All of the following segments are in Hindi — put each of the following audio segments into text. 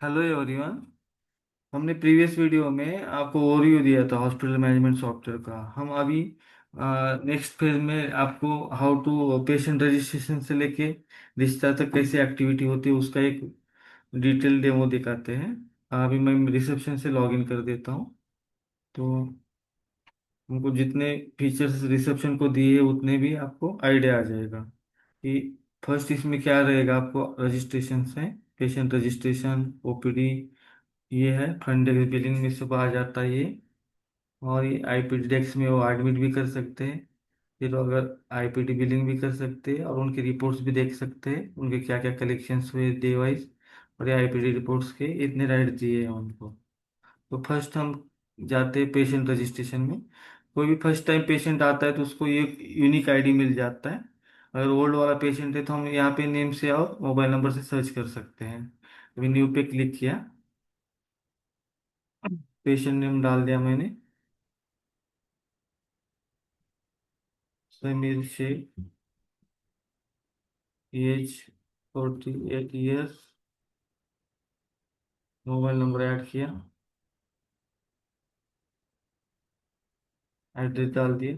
Hello everyone. हमने प्रीवियस वीडियो में आपको ओवरव्यू दिया था हॉस्पिटल मैनेजमेंट सॉफ्टवेयर का। हम अभी नेक्स्ट फेज में आपको हाउ टू पेशेंट रजिस्ट्रेशन से लेके डिस्चार्ज तक कैसे एक्टिविटी होती है उसका एक डिटेल डेमो दिखाते हैं। अभी मैं रिसेप्शन से लॉगिन कर देता हूँ। तो हमको जितने फीचर्स रिसेप्शन को दिए उतने भी आपको आइडिया आ जाएगा कि फर्स्ट इसमें क्या रहेगा। आपको रजिस्ट्रेशन है, पेशेंट रजिस्ट्रेशन, ओपीडी, ये है फ्रंट डेस्क बिलिंग में सब आ जाता है ये। और ये आईपीडी डेस्क में वो एडमिट भी कर सकते हैं। फिर अगर आईपीडी बिलिंग भी कर सकते हैं और उनकी रिपोर्ट्स भी देख सकते हैं, उनके क्या क्या कलेक्शंस हुए डे वाइज। और ये आईपीडी रिपोर्ट्स के इतने राइट दिए हैं उनको। तो फर्स्ट हम जाते हैं पेशेंट रजिस्ट्रेशन में। कोई भी फर्स्ट टाइम पेशेंट आता है तो उसको ये यूनिक आईडी मिल जाता है। अगर ओल्ड वाला पेशेंट है तो हम यहाँ पे नेम से और मोबाइल नंबर से सर्च कर सकते हैं। अभी न्यू पे क्लिक किया, पेशेंट नेम डाल दिया मैंने, Sameer Shaikh, age 48 years, mobile number add किया, एड्रेस डाल दिया।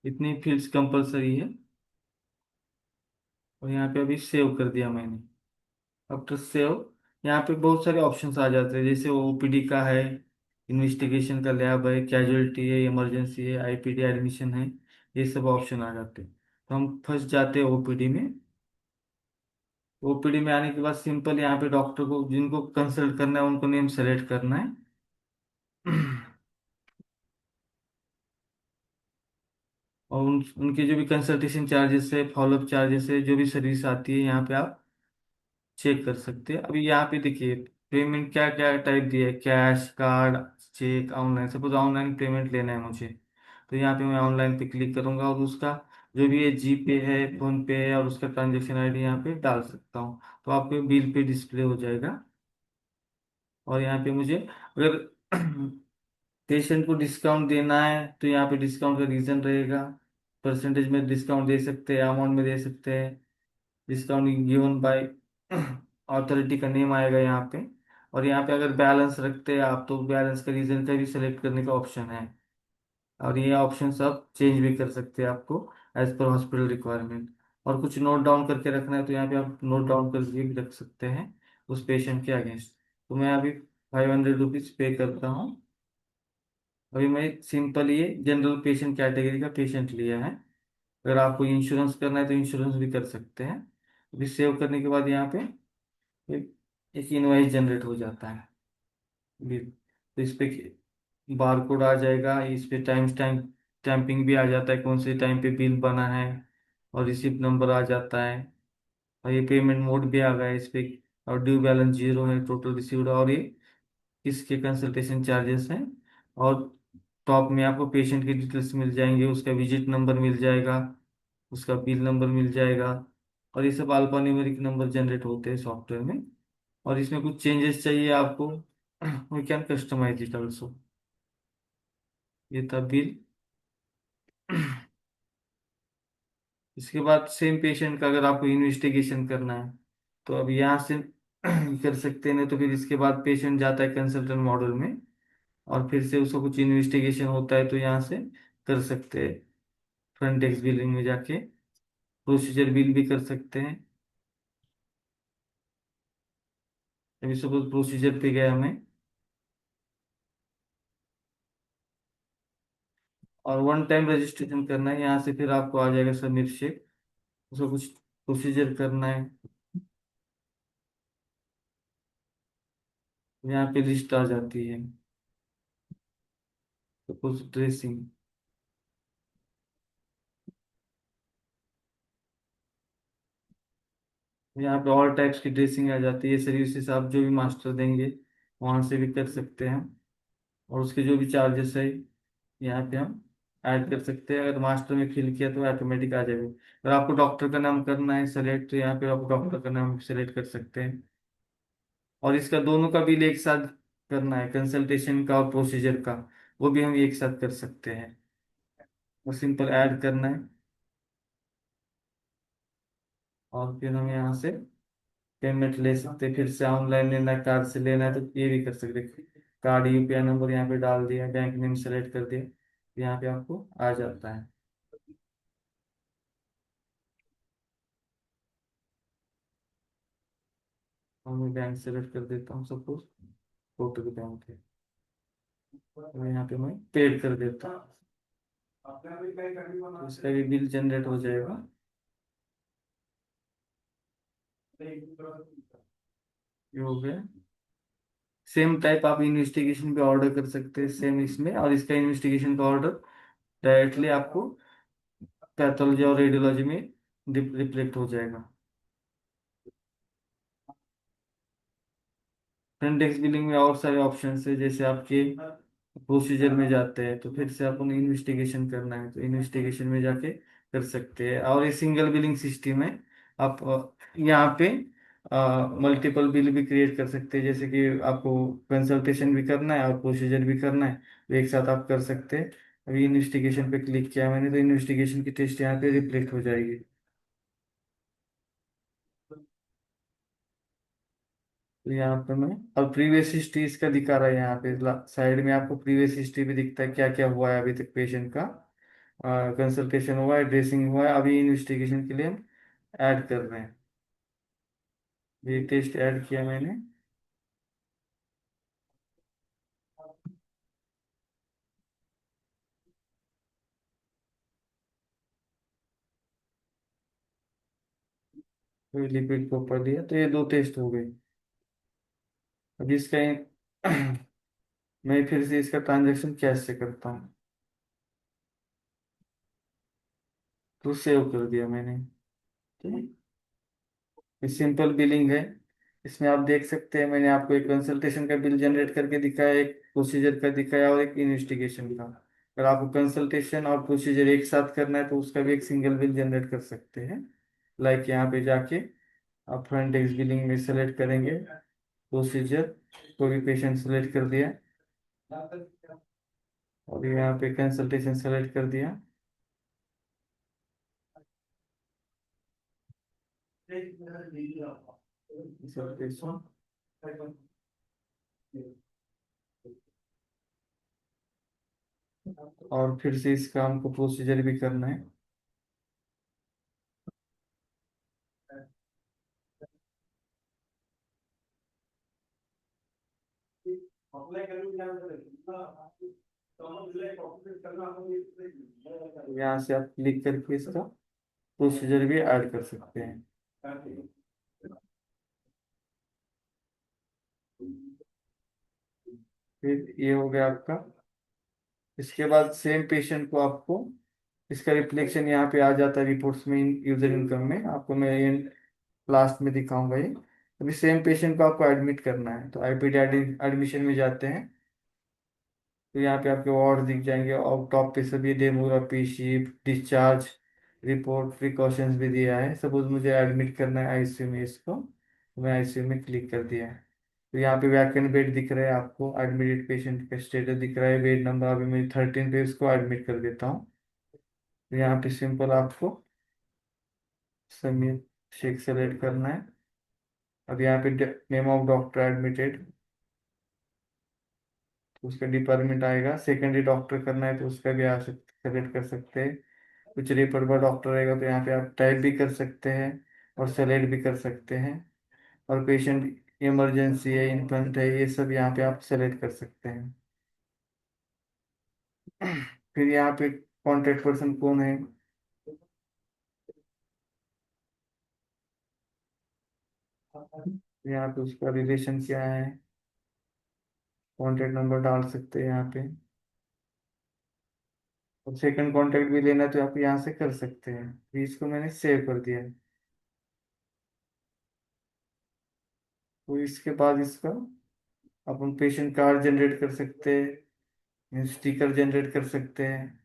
इतनी फील्ड्स कंपलसरी है। और यहाँ पे अभी सेव कर दिया मैंने। आफ्टर सेव यहाँ पे बहुत सारे ऑप्शंस आ जाते हैं, जैसे ओपीडी का है, इन्वेस्टिगेशन का लैब है, कैजुअलिटी है, इमरजेंसी है, आईपीडी एडमिशन है। ये सब ऑप्शन आ जाते हैं। तो हम फर्स्ट जाते हैं ओपीडी में। ओपीडी में आने के बाद सिंपल यहाँ पे डॉक्टर को जिनको कंसल्ट करना है उनको नेम सेलेक्ट करना है। और उनके जो भी कंसल्टेशन चार्जेस है, फॉलोअप चार्जेस है, जो भी सर्विस आती है यहाँ पे आप चेक कर सकते हैं। अभी यहाँ पे देखिए पेमेंट क्या क्या टाइप दिया है, cash, card, cheque, online. Suppose online payment लेना है मुझे, तो यहाँ पे मैं ऑनलाइन पे क्लिक करूंगा और उसका जो भी है जी पे है, फोन पे है, और उसका ट्रांजेक्शन आईडी यहाँ पे डाल सकता हूँ। तो आपके बिल पे डिस्प्ले हो जाएगा। और यहाँ पे मुझे अगर पेशेंट को डिस्काउंट देना है तो यहाँ पे डिस्काउंट का रीजन रहेगा। परसेंटेज में डिस्काउंट दे सकते हैं, अमाउंट में दे सकते हैं। डिस्काउंट गिवन बाय अथॉरिटी का नेम आएगा यहाँ पे। और यहाँ पे अगर बैलेंस रखते हैं आप तो बैलेंस का रीजन का भी सिलेक्ट करने का ऑप्शन है। और ये ऑप्शन आप चेंज भी कर सकते हैं आपको एज पर हॉस्पिटल रिक्वायरमेंट। और कुछ नोट डाउन करके रखना है तो यहाँ पे आप नोट डाउन करके भी रख सकते हैं उस पेशेंट के अगेंस्ट। तो मैं अभी 500 रुपीज पे करता हूँ। अभी मैं सिंपल ये जनरल पेशेंट कैटेगरी का पेशेंट लिया है। अगर आपको इंश्योरेंस करना है तो इंश्योरेंस भी कर सकते हैं। अभी सेव करने के बाद यहाँ पे एक इनवॉइस जनरेट हो जाता है बिल। तो इस पे बार कोड आ जाएगा, इस पे टाइम स्टैम्पिंग भी आ जाता है, कौन से टाइम पे बिल बना है। और रिसिप्ट नंबर आ जाता है। और ये पेमेंट मोड भी आ गया है इस पे। और ड्यू बैलेंस जीरो है, टोटल रिसीव्ड, और ये इसके कंसल्टेशन चार्जेस हैं। और टॉप में आपको पेशेंट की डिटेल्स मिल जाएंगे, उसका विजिट नंबर मिल जाएगा, उसका बिल नंबर मिल जाएगा। और ये सब अल्फा न्यूमेरिक नंबर जनरेट होते हैं सॉफ्टवेयर में। और इसमें कुछ चेंजेस चाहिए आपको, we can customise it also. ये था बिल। इसके बाद सेम पेशेंट का अगर आपको इन्वेस्टिगेशन करना है तो अब यहाँ से कर सकते हैं, नहीं तो फिर इसके बाद पेशेंट जाता है कंसल्टेंट मॉडल में। और फिर से उसका कुछ इन्वेस्टिगेशन होता है तो यहाँ से कर सकते हैं फ्रंट डेस्क बिलिंग में जाके प्रोसीजर बिल भी कर सकते हैं। अभी सपोज प्रोसीजर पे गया मैं, और वन टाइम रजिस्ट्रेशन करना है, यहाँ से फिर आपको आ जाएगा समीर शेख। उसको कुछ प्रोसीजर करना है, यहाँ पे लिस्ट आ जाती है। सपोज ड्रेसिंग, यहाँ पे ऑल टाइप्स की ड्रेसिंग आ जाती है। सर्विसेज आप जो भी मास्टर देंगे वहां से भी कर सकते हैं। और उसके जो भी चार्जेस है यहाँ पे हम ऐड कर सकते हैं। अगर मास्टर में फिल किया तो ऑटोमेटिक आ जाएगा। अगर आपको डॉक्टर का नाम करना है सेलेक्ट तो यहाँ पे आप डॉक्टर का नाम सेलेक्ट कर सकते हैं। और इसका दोनों का बिल एक साथ करना है, कंसल्टेशन का और प्रोसीजर का, वो भी हम एक साथ कर सकते हैं। वो सिंपल ऐड करना है। और फिर हम यहाँ से पेमेंट ले सकते हैं, फिर से ऑनलाइन लेना है, कार्ड से लेना है तो ये भी कर सकते हैं। कार्ड यूपीआई नंबर यहाँ पे डाल दिया, बैंक नेम सेलेक्ट कर दिया, यहाँ पे आपको आ जाता है। और मैं बैंक सेलेक्ट कर देता हूँ, सपोज कोटक बैंक है, और यहाँ पे मैं पेड कर देता हूँ, तो इसका भी बिल जनरेट हो जाएगा। ये हो गया। सेम टाइप आप इन्वेस्टिगेशन पे ऑर्डर कर सकते हैं सेम इसमें, और इसका इन्वेस्टिगेशन का ऑर्डर डायरेक्टली आपको पैथोलॉजी और रेडियोलॉजी में रिफ्लेक्ट हो जाएगा। फ्रंट बिलिंग में और सारे ऑप्शन है, जैसे आपके प्रोसीजर में जाते हैं तो फिर से अपन इन्वेस्टिगेशन करना है तो इन्वेस्टिगेशन में जाके कर सकते हैं। और ये सिंगल बिलिंग सिस्टम है। आप यहाँ पे मल्टीपल बिल भी क्रिएट कर सकते हैं, जैसे कि आपको कंसल्टेशन भी करना है और प्रोसीजर भी करना है तो एक साथ आप कर सकते हैं। अभी इन्वेस्टिगेशन पे क्लिक किया मैंने तो इन्वेस्टिगेशन की टेस्ट यहाँ पे रिफ्लेक्ट हो जाएगी। तो यहाँ पे मैं, और प्रीवियस हिस्ट्री इसका दिखा रहा है, यहाँ पे साइड में आपको प्रीवियस हिस्ट्री भी दिखता है क्या क्या हुआ है अभी तक पेशेंट का। कंसल्टेशन हुआ है, ड्रेसिंग हुआ है, अभी इन्वेस्टिगेशन के लिए हम ऐड कर रहे हैं। ये टेस्ट ऐड किया मैंने। तो लिपिड प्रॉपर दिया, तो ये दो टेस्ट हो गए। अब इसका मैं फिर से इसका ट्रांजेक्शन कैश से करता हूँ, तो सेव कर दिया मैंने। ठीक है? ये सिंपल बिलिंग है। इसमें आप देख सकते हैं मैंने आपको एक कंसल्टेशन का बिल जनरेट करके दिखाया, एक प्रोसीजर का दिखाया और एक इन्वेस्टिगेशन का। अगर आपको कंसल्टेशन और प्रोसीजर एक साथ करना है तो उसका भी एक सिंगल बिल जनरेट कर सकते हैं। लाइक यहाँ पे जाके आप फ्रंट डेस्क बिलिंग में सेलेक्ट करेंगे प्रोसीजर, कोई भी पेशेंट सेलेक्ट कर दिया और यहाँ पे कंसल्टेशन सेलेक्ट कर दिया। कंसल्टेशन, और फिर से इस काम को प्रोसीजर भी करना है। यहाँ से आप क्लिक करके इसका प्रोसीजर भी ऐड कर सकते हैं। फिर ये हो गया आपका। इसके बाद सेम पेशेंट को आपको इसका रिफ्लेक्शन यहाँ पे आ जाता है रिपोर्ट्स में, यूजर इनकम में, आपको मैं ये लास्ट में दिखाऊंगा ये। अभी सेम पेशेंट को आपको एडमिट करना है तो आईपीडी एडमिशन में जाते हैं, तो यहाँ पे आपके वार्ड दिख जाएंगे और टॉप पे सभी demography sheet, discharge report, precautions भी दिया है। सपोज मुझे एडमिट करना है आईसीयू में इसको, तो मैं आईसीयू में क्लिक कर दिया है। तो यहाँ पे वैकेंट बेड दिख रहा है, आपको एडमिटेड पेशेंट का स्टेटस दिख रहा है, बेड नंबर अभी मैं 13 पे इसको एडमिट कर देता हूँ। तो यहाँ पे सिंपल आपको सबमिट शेक सेलेक्ट करना है। अब यहाँ पे नेम ऑफ डॉक्टर एडमिटेड, तो उसका डिपार्टमेंट आएगा। सेकेंडरी डॉक्टर करना है तो उसका भी आप सेलेक्ट कर सकते हैं। कुछ रेफर पर डॉक्टर रहेगा तो यहाँ पे आप टाइप भी कर सकते हैं और सेलेक्ट भी कर सकते हैं। और पेशेंट इमरजेंसी है, इन्फेंट है, ये सब यहाँ पे आप सेलेक्ट कर सकते हैं। फिर यहाँ पे कॉन्टेक्ट पर्सन कौन है, यहाँ पे उसका रिलेशन क्या है, कॉन्टेक्ट नंबर डाल सकते हैं यहाँ पे। और सेकंड कॉन्टेक्ट भी लेना है तो आप यहाँ से कर सकते हैं। फिर इसको मैंने सेव कर दिया है। तो इसके बाद इसका अपन पेशेंट कार्ड जनरेट कर सकते हैं, स्टिकर जनरेट कर सकते हैं।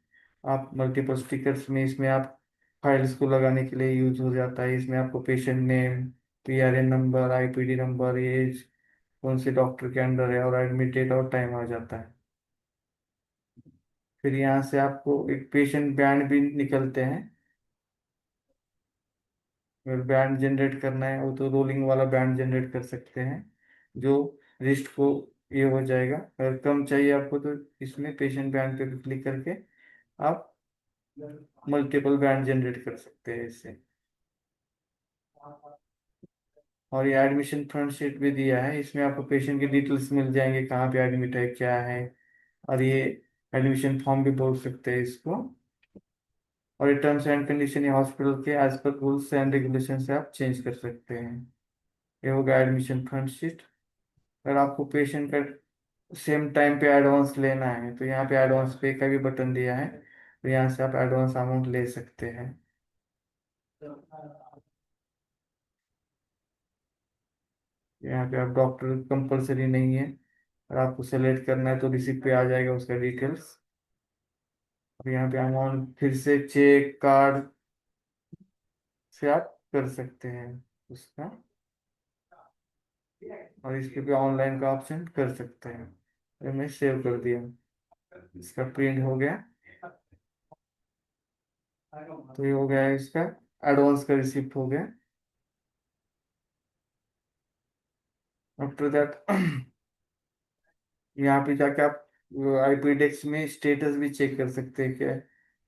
आप मल्टीपल स्टिकर्स में, इसमें आप फाइल्स को लगाने के लिए यूज हो जाता है। इसमें आपको patient name, PRN number, IPD number, age, कौन से डॉक्टर के अंडर है और एडमिट डेट और टाइम आ जाता है। फिर यहाँ से आपको एक पेशेंट बैंड भी निकलते हैं। अगर बैंड जनरेट करना है वो तो रोलिंग वाला बैंड जनरेट कर सकते हैं, जो रिस्ट को ये हो जाएगा। अगर कम चाहिए आपको तो इसमें पेशेंट बैंड पे क्लिक करके आप मल्टीपल बैंड जनरेट कर सकते हैं इससे। और ये एडमिशन फ्रंट शीट भी दिया है, इसमें आपको पेशेंट की डिटेल्स मिल जाएंगे, कहाँ पे एडमिट है क्या है। और ये एडमिशन फॉर्म भी बोल सकते हैं इसको। और ये टर्म्स एंड कंडीशन ये हॉस्पिटल के as per rules and regulation से आप चेंज कर सकते हैं। ये होगा एडमिशन फ्रंट शीट। अगर आपको पेशेंट का सेम टाइम पे एडवांस लेना है तो यहाँ पे एडवांस पे का भी बटन दिया है, तो यहाँ से आप एडवांस अमाउंट ले सकते हैं। यहाँ पे आप डॉक्टर कंपलसरी नहीं है, और आपको सेलेक्ट करना है तो रिसिप्ट पे आ जाएगा उसका डिटेल्स। और यहाँ पे अमाउंट फिर से चेक कार्ड से आप कर सकते हैं उसका। और इसके भी ऑनलाइन का ऑप्शन कर सकते हैं। तो मैं सेव कर दिया, इसका प्रिंट हो गया। तो ये हो गया है इसका एडवांस का रिसिप्ट हो गया। आफ्टर दैट यहाँ पे जाके आप आईपीडेक्स में स्टेटस भी चेक कर सकते हैं, क्या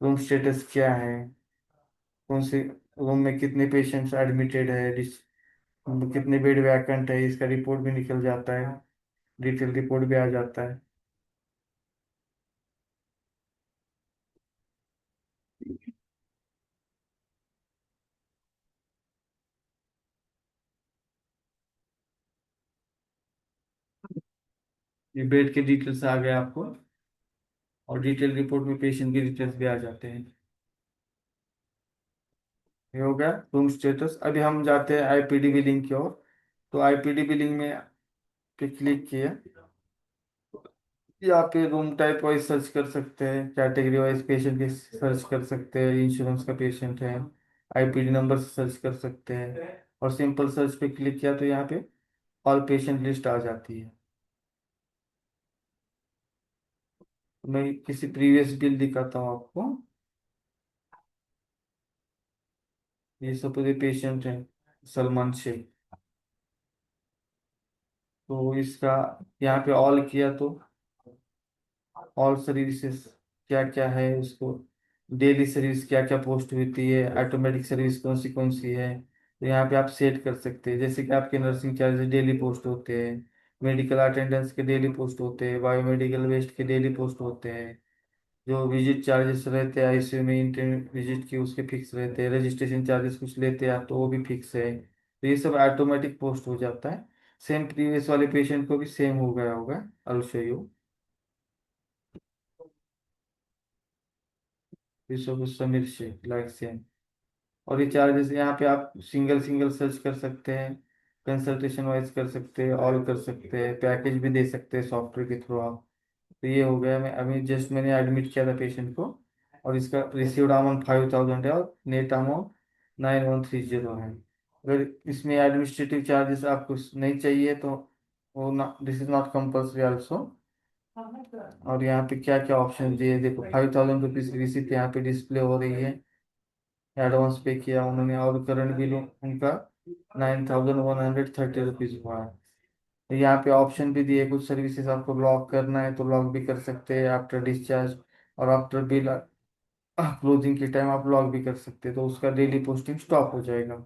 रूम स्टेटस क्या है, कौन से रूम में कितने पेशेंट्स एडमिटेड है, कितने बेड वैकेंट है, इसका रिपोर्ट भी निकल जाता है, डिटेल रिपोर्ट भी आ जाता है। ये बेड के डिटेल्स आ गए आपको, और डिटेल रिपोर्ट में पेशेंट की डिटेल्स भी आ जाते हैं। ये हो गया रूम स्टेटस। अभी हम जाते हैं आईपीडी बिलिंग की ओर। तो आईपीडी बिलिंग में पे क्लिक किया, यहाँ पे रूम टाइप वाइज सर्च कर सकते हैं, कैटेगरी वाइज पेशेंट की सर्च कर सकते हैं, इंश्योरेंस का पेशेंट है, आईपीडी नंबर से सर्च कर सकते हैं। और सिंपल सर्च पे क्लिक किया तो यहाँ पे ऑल पेशेंट लिस्ट आ जाती है। तो मैं किसी प्रीवियस बिल दिखाता हूँ आपको। ये सपोज ये पेशेंट है सलमान शेख। तो इसका यहाँ पे ऑल किया तो ऑल सर्विसेज क्या क्या है उसको, डेली सर्विस क्या क्या पोस्ट होती है, ऑटोमेटिक सर्विस कौन सी है, तो यहाँ पे आप सेट कर सकते हैं। जैसे कि आपके नर्सिंग चार्जेस डेली पोस्ट होते हैं, मेडिकल अटेंडेंस के डेली पोस्ट होते हैं, बायोमेडिकल वेस्ट के डेली पोस्ट होते हैं, जो विजिट चार्जेस रहते हैं आईसीयू में इंटरनेट विजिट के उसके फिक्स रहते हैं, रजिस्ट्रेशन चार्जेस कुछ लेते हैं आप तो वो भी फिक्स है। तो ये सब ऑटोमेटिक पोस्ट हो जाता है। सेम प्रीवियस वाले पेशेंट को भी सेम हो गया होगा। आई शो यू, विश्व समीर शेख लाइक सेम। और ये चार्जेस यहाँ पे आप सिंगल सिंगल सर्च कर सकते हैं, कंसल्टेशन वाइज कर सकते हैं, ऑल कर सकते हैं, पैकेज भी दे सकते हैं सॉफ्टवेयर के थ्रू आप। तो ये हो गया, मैं अभी जस्ट मैंने एडमिट किया था पेशेंट को, और इसका रिसीव्ड अमाउंट 5000 है और नेट अमाउंट 9130 है। अगर इसमें एडमिनिस्ट्रेटिव चार्जेस आपको नहीं चाहिए तो वो ना, this is not compulsory also. और यहाँ पे क्या क्या ऑप्शन दिए देखो, 5000 रुपीज की रिसिप्ट यहाँ पे डिस्प्ले हो रही है, एडवांस पे किया उन्होंने, और करंट बिल उनका 9130 रुपीज हुआ है। तो यहाँ पे ऑप्शन भी दिए, कुछ सर्विसेज आपको लॉक करना है तो लॉक भी कर सकते हैं आफ्टर डिस्चार्ज, और आफ्टर बिल क्लोजिंग के टाइम आप लॉक भी कर सकते हैं, तो उसका डेली पोस्टिंग स्टॉप हो जाएगा।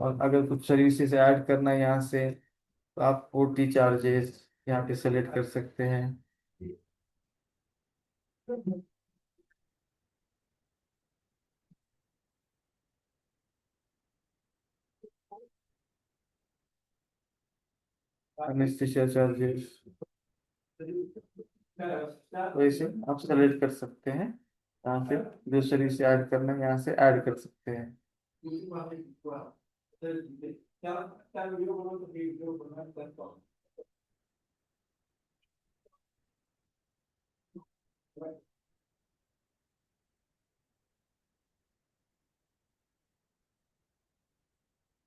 और अगर कुछ सर्विसेज ऐड करना है यहाँ से तो आप ओटी चार्जेस यहाँ पे सेलेक्ट कर सकते हैं। एनेस्थीसिया चार्जेस वैसे आप सेलेक्ट कर सकते हैं, यहाँ से जो सर्विस ऐड करना है यहाँ से ऐड कर सकते हैं।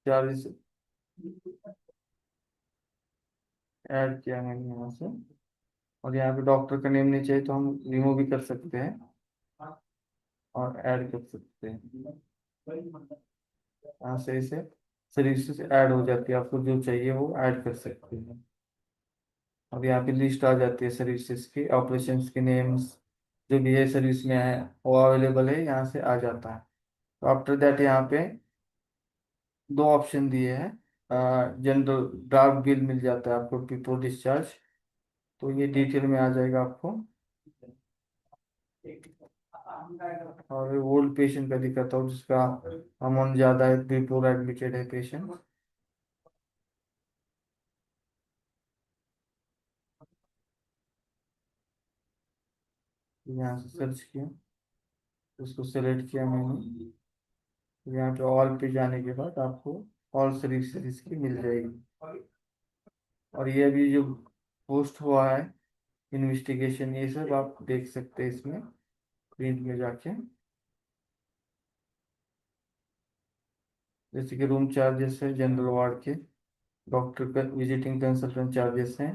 चार्जेस ऐड किया मैंने यहाँ से। और यहाँ पे डॉक्टर का नेम नहीं चाहिए तो हम रिमूव भी कर सकते हैं और ऐड कर सकते हैं। यहाँ से इसे सर्विसेज ऐड हो जाती है, आपको जो चाहिए वो ऐड कर सकते हैं। अब यहाँ पे लिस्ट आ जाती है सर्विसेज की, ऑपरेशंस के नेम्स, जो भी है सर्विस में है वो अवेलेबल है, यहाँ से आ जाता है। तो आफ्टर दैट यहाँ पे दो ऑप्शन दिए हैं। जनरल ड्राफ्ट बिल मिल जाता है आपको बिफोर डिस्चार्ज, तो ये डिटेल में आ जाएगा आपको। और ओल्ड पेशेंट का दिखाता हूँ जिसका अमाउंट ज़्यादा है, बिफोर एडमिटेड है पेशेंट। यहाँ से सर्च किया, उसको सेलेक्ट किया मैंने। यहाँ पे ऑल पे जाने के बाद आपको ऑल सर्विसेज की मिल जाएगी। और ये अभी जो पोस्ट हुआ है इन्वेस्टिगेशन, ये सब आप देख सकते हैं इसमें प्रिंट में जाके। जैसे कि रूम चार्जेस है जनरल वार्ड के, डॉक्टर का विजिटिंग कंसल्टेंट चार्जेस हैं,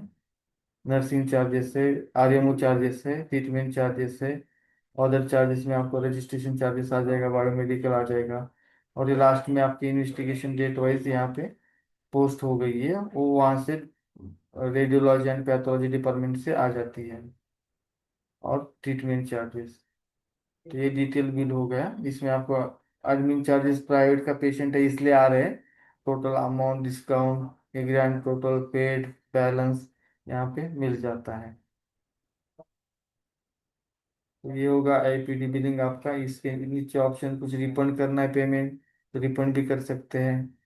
नर्सिंग चार्जेस है, आरएमओ चार्जेस है, ट्रीटमेंट चार्जेस है। अदर चार्जेस में आपको रजिस्ट्रेशन चार्जेस आ जाएगा, बायोमेडिकल आ जाएगा। और ये लास्ट में आपकी इन्वेस्टिगेशन डेट वाइज यहाँ पे पोस्ट हो गई है, वो वहाँ से रेडियोलॉजी एंड पैथोलॉजी डिपार्टमेंट से आ जाती है। और ट्रीटमेंट चार्जेस, तो ये डिटेल बिल हो गया। इसमें आपको एडमिन चार्जेस, प्राइवेट का पेशेंट है इसलिए आ रहे हैं, टोटल अमाउंट, डिस्काउंट, ये ग्रैंड टोटल पेड बैलेंस यहाँ पे मिल जाता है। तो ये होगा आईपीडी बिलिंग आपका। इसके नीचे ऑप्शन कुछ रिफंड करना है पेमेंट, तो रिफंड भी कर सकते हैं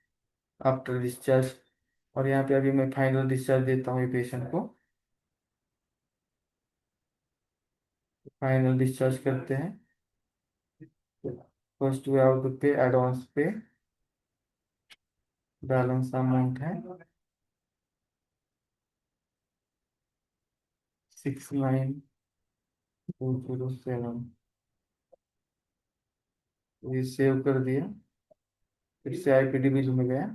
आफ्टर डिस्चार्ज। और यहाँ पे अभी मैं फाइनल डिस्चार्ज देता हूँ ये पेशेंट को। फाइनल डिस्चार्ज करते हैं। फर्स्ट वे आउट पे एडवांस पे बैलेंस अमाउंट है 69,207। ये सेव कर दिया, फिर से आईपीडी बिल में गया,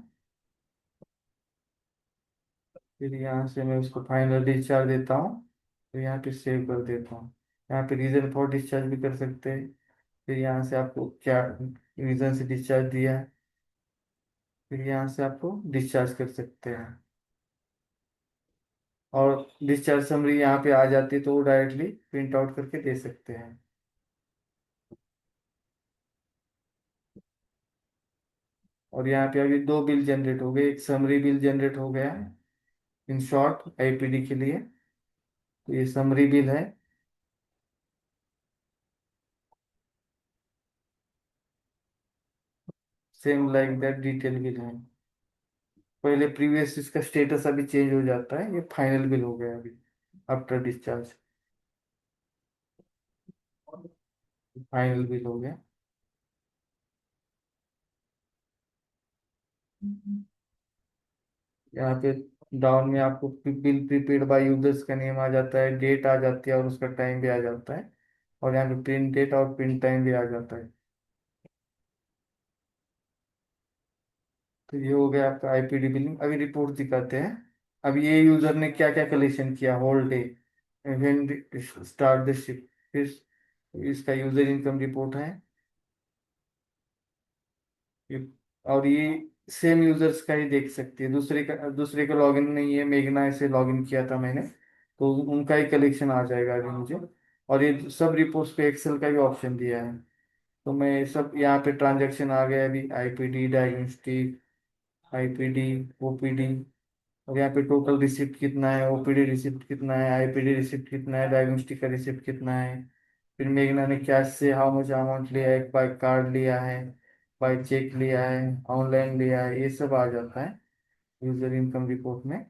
फिर यहाँ से मैं उसको फाइनल डिस्चार्ज देता हूँ, तो यहाँ पे सेव कर देता हूँ। यहाँ पे रीजन फॉर डिस्चार्ज भी कर सकते हैं। फिर यहाँ से आपको क्या रीजन से डिस्चार्ज दिया है, फिर यहाँ से आपको डिस्चार्ज कर सकते हैं। और डिस्चार्ज समरी यहाँ पे आ जाती है, तो वो डायरेक्टली प्रिंट आउट करके दे सकते हैं। और यहाँ पे अभी दो बिल जनरेट हो गए, एक समरी बिल जनरेट हो गया है इन शॉर्ट आईपीडी के लिए, तो ये समरी बिल है। Same like that detail bill है। पहले प्रीवियस इसका स्टेटस अभी चेंज हो जाता है, ये फाइनल बिल हो गया अभी आफ्टर डिस्चार्ज। फाइनल बिल हो गया। यहाँ पे डाउन में आपको बिल प्रीपेड बाय यूजर्स का नेम आ जाता है, डेट आ जाती है और उसका टाइम भी आ जाता है। और यहाँ पे प्रिंट डेट और प्रिंट टाइम भी आ जाता है। तो ये हो गया आपका आईपीडी बिलिंग। अभी रिपोर्ट दिखाते हैं। अब ये यूजर ने क्या क्या कलेक्शन किया whole day, when start the shift, फिर इसका यूजर इनकम रिपोर्ट है। ये- और ये सेम यूजर्स का ही देख सकते हैं, दूसरे का लॉगिन नहीं है, मेघना से लॉगिन किया था मैंने, तो उनका ही कलेक्शन आ जाएगा अभी मुझे। और ये सब रिपोर्ट्स पे एक्सेल का भी ऑप्शन दिया है, तो मैं सब यहाँ पे ट्रांजैक्शन आ गया अभी, आईपीडी डायग्नोस्टिक, आईपीडी, ओपीडी। और यहाँ पे टोटल रिसिप्ट कितना है, ओपीडी रिसिप्ट कितना है, आईपीडी रिसिप्ट कितना है, डायग्नोस्टिक का रिसिप्ट कितना है। फिर मेघना ने कैश से हाउ मच अमाउंट लिया है, बाय कार्ड लिया है, बाय चेक लिया है, ऑनलाइन लिया है, ये सब आ जाता है यूजर इनकम रिपोर्ट में।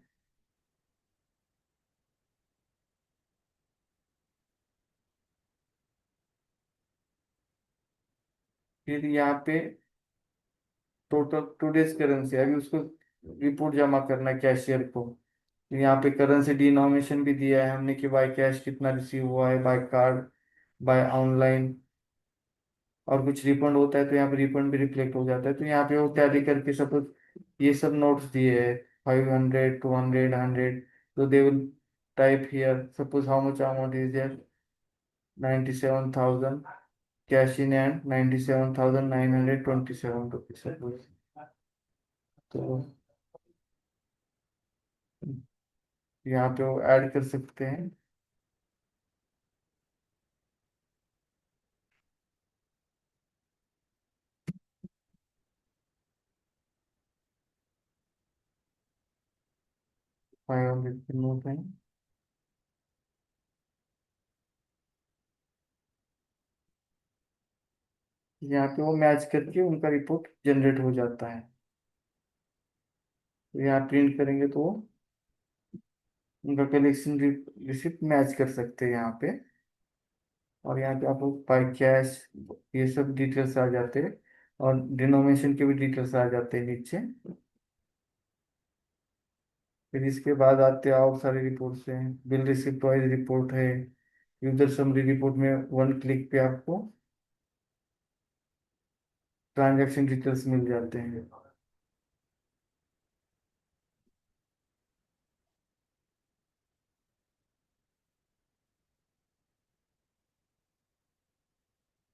फिर यहाँ पे टोटल टूडेज करेंसी, अभी उसको रिपोर्ट जमा करना है कैशियर को। तो यहाँ पे करेंसी डिनोमिनेशन भी दिया है हमने कि बाय कैश कितना रिसीव हुआ है, बाय कार्ड, बाय ऑनलाइन। और कुछ रिफंड होता है तो यहाँ पे रिफंड भी रिफ्लेक्ट हो जाता है, तो यहाँ पे वो टैली करके सपोज ये सब नोट्स दिए हैं, 500, 200, 100, तो they will type here suppose how much amount is there, 97,000। Cash in hand 97,927 rupees. तो यहाँ पे वो ऐड कर सकते हैं। $500 के नोट हैं। यहाँ पे वो मैच करके उनका रिपोर्ट जनरेट हो जाता है। तो यहाँ प्रिंट करेंगे तो वो उनका कलेक्शन रिसिप्ट मैच कर सकते हैं यहाँ पे। और यहाँ पे आपको बाई कैश ये सब डिटेल्स आ जाते हैं। और डिनोमिनेशन के भी डिटेल्स आ जाते हैं नीचे। फिर इसके बाद आते हैं और सारे रिपोर्ट्स हैं। बिल रिसिप्ट वाइज रिपोर्ट है। यूजर समरी रिपोर्ट में वन क्लिक पे आपको ट्रांजैक्शन डिटेल्स मिल जाते हैं।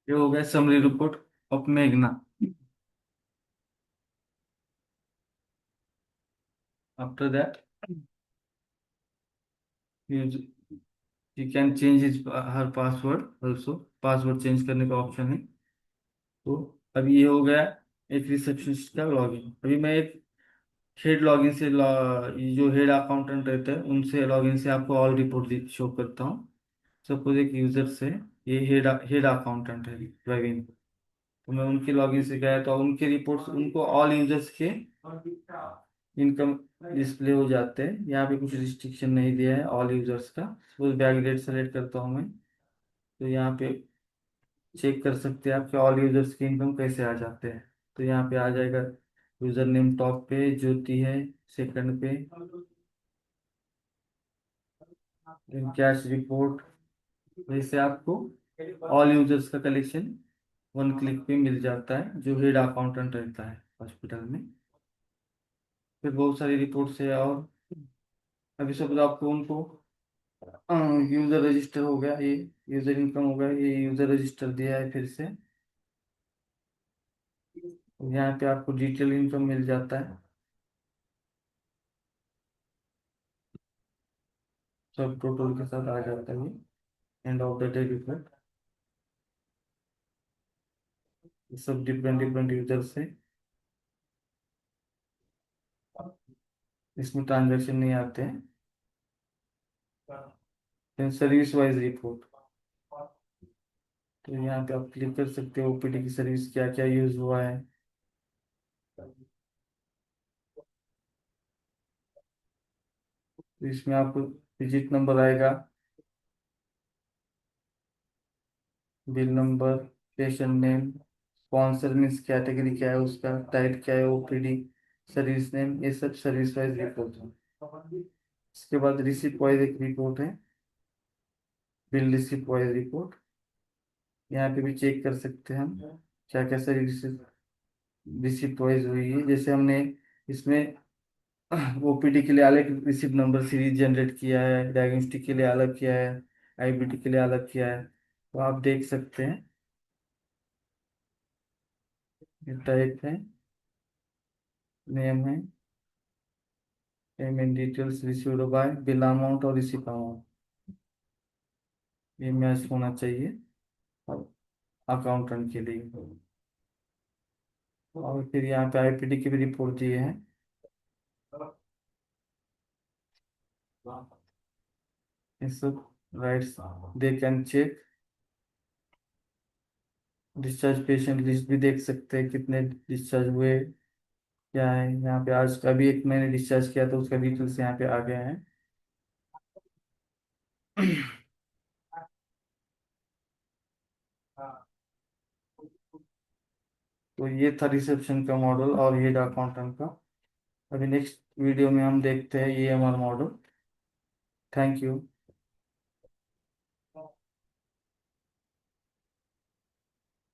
ये हो गया समरी रिपोर्ट ऑफ मेघना। After that you can change his her password also. Password change करने का ऑप्शन है। तो अभी ये हो गया एक रिसेप्शनिस्ट का लॉगिन। अभी मैं एक हेड लॉगिन से ये जो हेड अकाउंटेंट रहता है उनसे लॉगिन से आपको ऑल रिपोर्ट शो करता हूँ। सपोज एक यूजर से ये हेड अकाउंटेंट है प्रवीण। तो मैं उनके लॉगिन से गया तो उनके रिपोर्ट्स उनको ऑल यूजर्स के इनकम डिस्प्ले हो जाते हैं। यहाँ पे कुछ रिस्ट्रिक्शन नहीं दिया है ऑल यूजर्स का। सपोज बैक डेट सेलेक्ट करता हूँ मैं। तो यहाँ पे चेक कर सकते हैं आपके ऑल यूजर्स की इनकम कैसे आ जाते हैं। तो यहाँ पे आ जाएगा यूजर नेम टॉप पे, ज्योति है सेकंड पे, कैश रिपोर्ट। वैसे आपको ऑल यूजर्स का कलेक्शन वन क्लिक पे मिल जाता है जो हेड अकाउंटेंट रहता है हॉस्पिटल में। फिर बहुत सारी रिपोर्ट्स है। और अभी सब आपको उनको यूजर रजिस्टर हो गया ये, यूजर इनकम हो गया ये, यूजर रजिस्टर दिया है फिर से। यहाँ पे आपको डिटेल इनकम मिल जाता है। सब टोटल के साथ आ जाता है ये end of the day report. ये सब डिफरेंट डिफरेंट यूजर से इसमें ट्रांजेक्शन नहीं आते हैं। फिर सर्विस वाइज रिपोर्ट। तो यहाँ पे आप क्लिक कर सकते हो ओपीडी की सर्विस क्या क्या यूज हुआ है। तो इसमें आपको विजिट नंबर आएगा, bill number, patient name, sponsor means category क्या है उसका, टाइप क्या है, ओपीडी, सर्विस नेम, ये सब सर्विस वाइज रिपोर्ट है। इसके बाद रिसिप्ट वाइज एक रिपोर्ट है, बिल रिसिप्ट वाइज रिपोर्ट। यहाँ पे भी चेक कर सकते हैं हम क्या क्या सर्विस रिसिप्ट वाइज हुई है। जैसे हमने इसमें ओपीडी के लिए अलग रिसिप्ट नंबर सीरीज जनरेट किया है, डायग्नोस्टिक के लिए अलग किया है, आईबीटी के लिए अलग किया है। तो आप देख सकते हैं ये टाइप है, नेम है, payment details, received by, bill amount और रिसिप्ट अमाउंट ये मैच होना चाहिए अकाउंटेंट के लिए। और फिर यहाँ पे आईपीडी की भी रिपोर्ट दिए हैं। ये सब rights they can check. Discharge patient list भी देख सकते हैं कितने डिस्चार्ज हुए क्या है। यहाँ पे आज का भी एक मैंने डिस्चार्ज किया था उसका डिटेल्स यहाँ पे आ गया है। तो ये था रिसेप्शन का मॉडल और हेड अकाउंटेंट का। अभी नेक्स्ट वीडियो में हम देखते हैं ईएमआर मॉडल। Thank you.